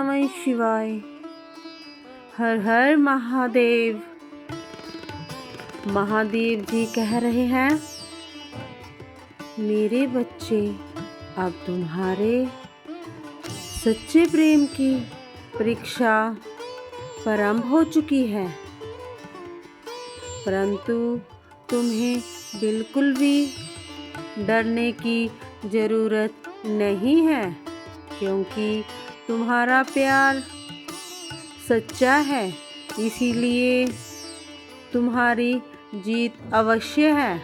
नमः शिवाय। हर हर महादेव। महादेव जी कह रहे हैं, मेरे बच्चे, अब तुम्हारे सच्चे प्रेम की परीक्षा प्रारंभ हो चुकी है, परंतु तुम्हें बिल्कुल भी डरने की ज़रूरत नहीं है, क्योंकि तुम्हारा प्यार सच्चा है। इसीलिए तुम्हारी जीत अवश्य है।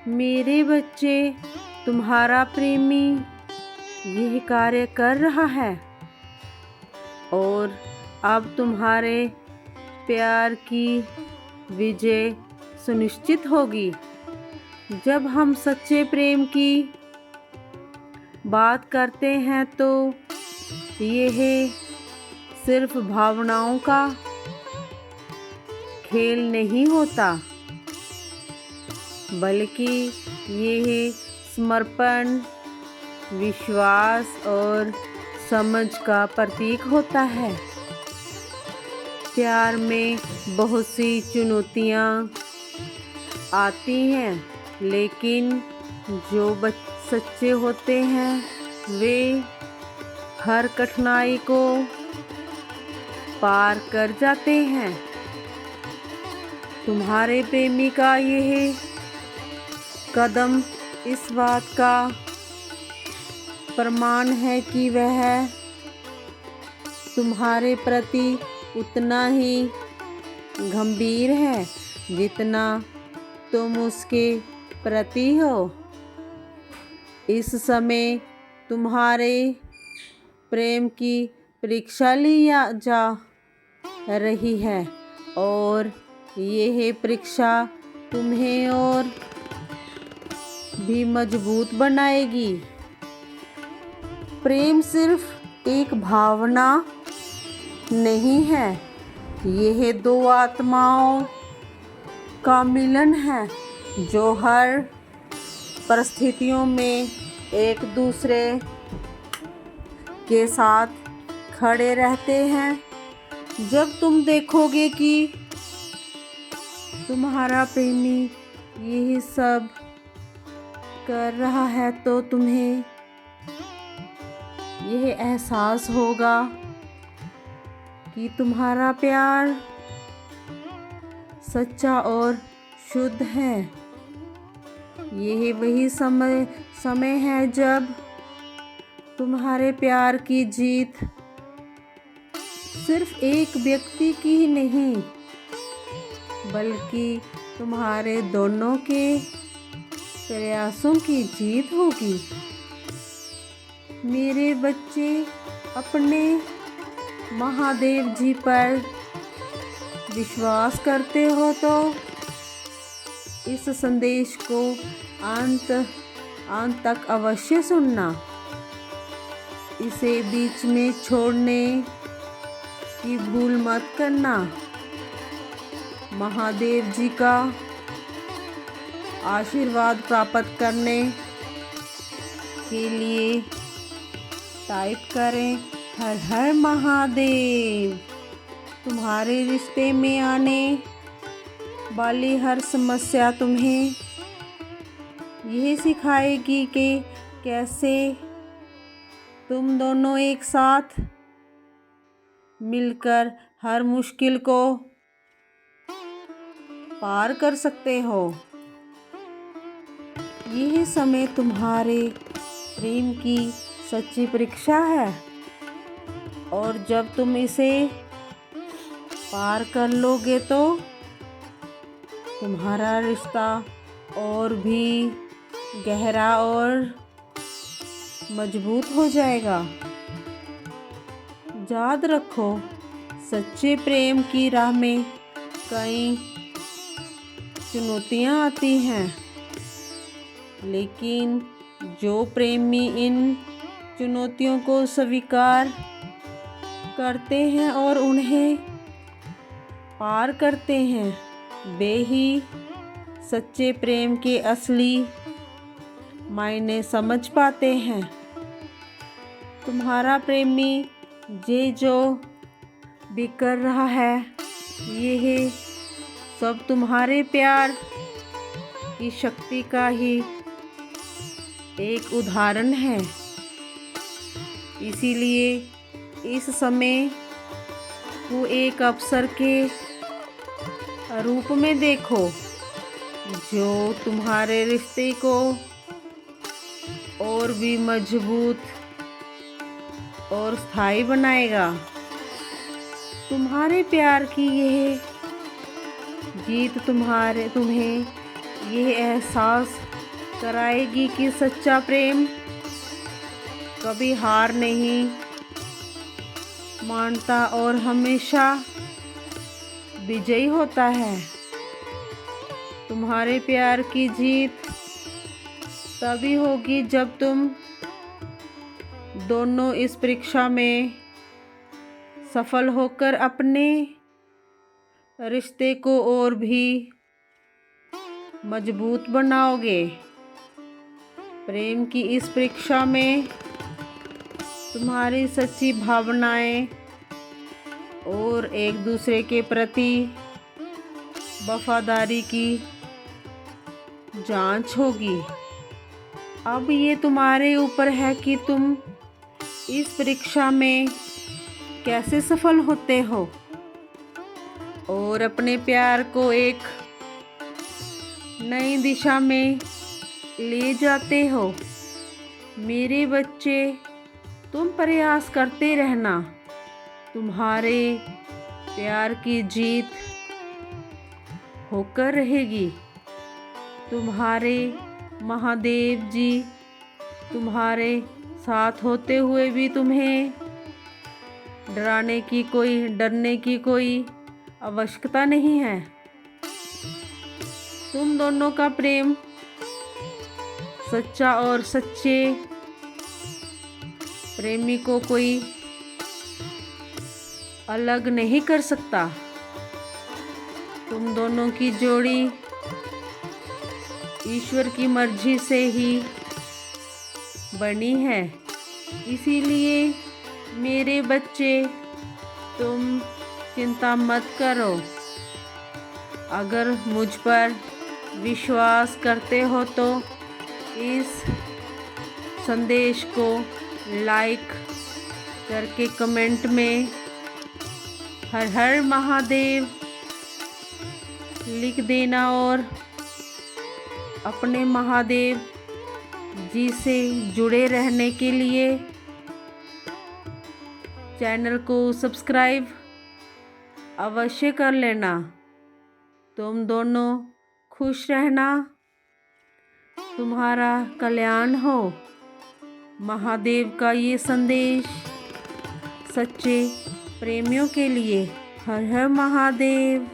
मेरे बच्चे, तुम्हारा प्रेमी यह कार्य कर रहा है और अब तुम्हारे प्यार की विजय सुनिश्चित होगी। जब हम सच्चे प्रेम की बात करते हैं तो यह सिर्फ भावनाओं का खेल नहीं होता, बल्कि यह समर्पण, विश्वास और समझ का प्रतीक होता है। प्यार में बहुत सी चुनौतियाँ आती हैं, लेकिन जो सच्चे होते हैं वे हर कठिनाई को पार कर जाते हैं। तुम्हारे प्रेमी का यह कदम इस बात का प्रमाण है कि वह तुम्हारे प्रति उतना ही गंभीर है जितना तुम उसके प्रति हो। इस समय तुम्हारे प्रेम की परीक्षा ली जा रही है और यह परीक्षा तुम्हें और भी मजबूत बनाएगी। प्रेम सिर्फ एक भावना नहीं है, यह दो आत्माओं का मिलन है जो हर परिस्थितियों में एक दूसरे के साथ खड़े रहते हैं। जब तुम देखोगे कि तुम्हारा प्रेमी यही सब कर रहा है तो तुम्हें यह एहसास होगा कि तुम्हारा प्यार सच्चा और शुद्ध है। यह वही समय है जब तुम्हारे प्यार की जीत सिर्फ एक व्यक्ति की ही नहीं, बल्कि तुम्हारे दोनों के प्रयासों की जीत होगी। मेरे बच्चे, अपने महादेव जी पर विश्वास करते हो तो इस संदेश को अंत तक अवश्य सुनना। इसे बीच में छोड़ने की भूल मत करना। महादेव जी का आशीर्वाद प्राप्त करने के लिए टाइप करें हर हर महादेव। तुम्हारे रिश्ते में आने वाली हर समस्या तुम्हें यह सिखाएगी कि कैसे तुम दोनों एक साथ मिलकर हर मुश्किल को पार कर सकते हो। यह समय तुम्हारे प्रेम की सच्ची परीक्षा है और जब तुम इसे पार कर लोगे तो तुम्हारा रिश्ता और भी गहरा और मजबूत हो जाएगा। याद रखो, सच्चे प्रेम की राह में कई चुनौतियाँ आती हैं, लेकिन जो प्रेमी इन चुनौतियों को स्वीकार करते हैं और उन्हें पार करते हैं, वे ही सच्चे प्रेम के असली मायने समझ पाते हैं। तुम्हारा प्रेमी ये जो भी कर रहा है यह सब तुम्हारे प्यार की शक्ति का ही एक उदाहरण है। इसीलिए इस समय को एक अवसर के रूप में देखो जो तुम्हारे रिश्ते को और भी मजबूत और स्थायी बनाएगा। तुम्हारे प्यार की यह जीत तुम्हें यह एहसास कराएगी कि सच्चा प्रेम कभी हार नहीं मानता और हमेशा विजयी होता है। तुम्हारे प्यार की जीत तभी होगी जब तुम दोनों इस परीक्षा में सफल होकर अपने रिश्ते को और भी मजबूत बनाओगे। प्रेम की इस परीक्षा में तुम्हारी सच्ची भावनाएं और एक दूसरे के प्रति वफादारी की जांच होगी। अब ये तुम्हारे ऊपर है कि तुम इस परीक्षा में कैसे सफल होते हो और अपने प्यार को एक नई दिशा में ले जाते हो। मेरे बच्चे, तुम प्रयास करते रहना। तुम्हारे प्यार की जीत होकर रहेगी। तुम्हारे महादेव जी तुम्हारे साथ होते हुए भी तुम्हें डरने की कोई आवश्यकता नहीं है। तुम दोनों का प्रेम सच्चा और सच्चे प्रेमी को कोई अलग नहीं कर सकता। तुम दोनों की जोड़ी ईश्वर की मर्जी से ही बनी है। इसीलिए मेरे बच्चे, तुम चिंता मत करो। अगर मुझ पर विश्वास करते हो तो इस संदेश को लाइक करके कमेंट में हर हर महादेव लिख देना और अपने महादेव जी से जुड़े रहने के लिए चैनल को सब्सक्राइब अवश्य कर लेना। तुम दोनों खुश रहना। तुम्हारा कल्याण हो। महादेव का ये संदेश सच्चे प्रेमियों के लिए। हर हर महादेव।